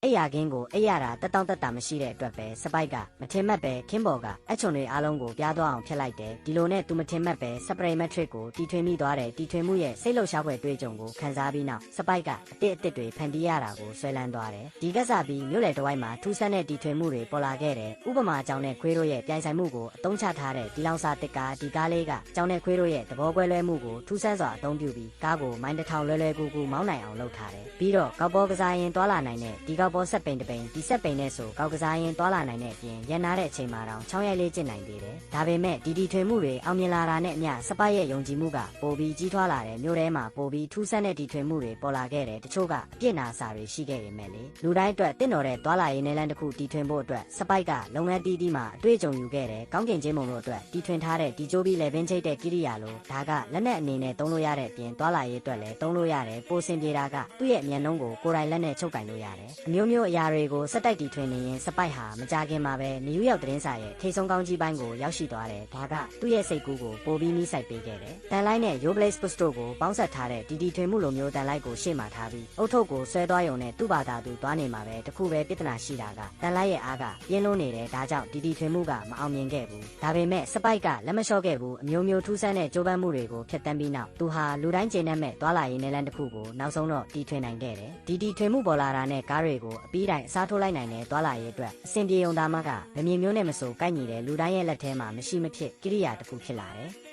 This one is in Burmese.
အိယာခင်းကိုအိရတာတက်တောင့်တက်တာမရှိတဲ့အတွက်ပဲစပိုက်ကမထင်မှတ်ပဲခင်းပေါ်ကအချုံတွေအားလုံးကိုပြားသွားအောင်ဖျက်လိုက်တယ်ဒီလိုနဲ့သူမထင်မှတ်ပဲစပရိမက်ထရစ်ကိုတီထွင်မိသွားတယ်တီထွင်မှုရဲ့စိတ်လှုပ်ရှားဖွယ်တွေးကြုံကိုခံစားပြီးနောက်စပိုက်ကအစ်စ်တွေဖန်တီးရတာကိုဆွဲလန်းသွားတယ်ဒီကစားပြီးမြို့လေတဝိုက်မှာထူးဆန်းတဲ့တီထွင်မှုတွေပေါ်လာခဲ့တယ်ဥပမာအကြောင်းနဲ့ခွေးတို့ရဲ့ပြိုင်ဆိုင်မှုကိုအသုံးချထားတဲ့ဒီလောင်စာတစ်ကားဒီကားလေးကအကြောင်းနဲ့ခွေးတို့ရဲ့သဘောကွဲလွဲမှုကိုထူးဆန်းစွာအသုံးပြုပြီးကားကိုမိုင်းတစ်ထောင်လွယ်ကူမောင်းနိုင်အောင်လုပ်ထားတယ်ပြီးတော့ကောက်ပေါ်ကစားရင်တွာလာနိုင်တဲ့ဒီကောက်ပေါ်ဆက်ပိန်တပိန်ဒီဆက်ပိန်နဲ့ဆိုကောက်ကစားရင်တွာလာနိုင်တဲ့အပြင်ရန်နာတဲ့အချိန်မှာတော့ချောင်းရိုက်လေးကျင့်နိုင်သေးတယ်ဒါပေမဲ့ဒီတီထွင်မှုတွေအောင်မြင်လာတာနဲ့အမျှစပိုက်ရဲ့ယုံကြည်မှုကပိုပြီးကြီးထွားလာတယ်မြို့ထဲမှာပိုပြီးထူးဆန်းတဲ့တီထွင်မှုတွေပေါ်လာခဲ့တယ်တချို့ကအပြစ်နာစာတွေရှိခဲ့ရမယ်လေလူတိုင်းအတွက်တင့်တော်တဲ့တွာလာရေးနယ်လမ်းတစ်ခုတီထွင်ဖို့အတွက်စပိုက်ကလုပ်ငန်းတီးတီးမှာအတွေ့အကြုံယူခဲ့တယ်ကောင်းကင်ချင်းမုံတို့အတွက်တီထွင်ထားတဲ့ဒီကြိုးပြီးလေပင်ချိတ်တဲ့ကိရိယာလိုဒါကလက်နဲ့အနေနဲ့သုံးလို့ရတဲ့အပြင်တွာလာရေးအတွက်လည်းသုံးလို့ရတယ်ပိုစင်ပြေတာကသူ့ရဲ့မျက်နှုံးကိုကိုယ်တိုင်လက်နဲ့ချုပ်ကင်လို့ရတယ်အမျိုးမျိုးအရာတွေကိုစက်တိုက်တီထွင်နေရင်စပိုက်ဟာမကြခင်မှာပဲနယူးယောက်သတင်းစာရဲ့ထိတ်ဆုံးကောင်းကြီးပိုင်းကိုရောက်ရှိသွားတယ်ဒါကသူ့ရဲ့စိတ်ကူးကိုပိုပြီးနှီးစိုက်ပေးခဲ့တယ်တန်လိုက်နဲ့ Yoblaze Push တို့ကိုပေါင်းဆက်ထားတဲ့ဒီထွင်မှုလိုမျိုးတန်လိုက်ကိုရှေ့မှာထားပြီးအုတ်ထုတ်ကိုဆွဲသွားရုံနဲ့သူ့ဘာသာသူသွားနေမှာပဲတခုပဲပြဿနာရှိတာကတန်လိုက်ရဲ့အားကပြင်းလို့နေတယ်ဒါကြောင့်ဒီထွင်မှုကမအောင်မြင်ခဲ့ဘူးဒါပေမဲ့စပိုက်ကလက်မလျှော့ခဲ့ဘူးအမျိုးမျိုးထူးဆန်းတဲ့ကြိုးပမ်းမှုတွေကိုဖျက်ဆီးပြီးနောက်သူဟာလူတိုင်းကျေနပ်မဲ့သွားလာရေးနယ်လမ်းတစ်ခုကိုနောက်ဆုံးတော့တီထွင်နိုင်ခဲ့တယ်ဒီထွင်မှုပေါ်လာတာနဲ့ကားတွေကိုအပြီးတိုင်အစားထိုးလိုက်နိုင်တဲ့သွားလာရေးအတွက်အဆင်ပြေုံသားမကဗမြေမျိုးနဲ့မဆိုကိုက်ညီတဲ့လူတိုင်းရဲ့လက်ထဲမှာမရှိမဖြစ်ကိရိယာတစ်ခုဖြစ်လာတယ်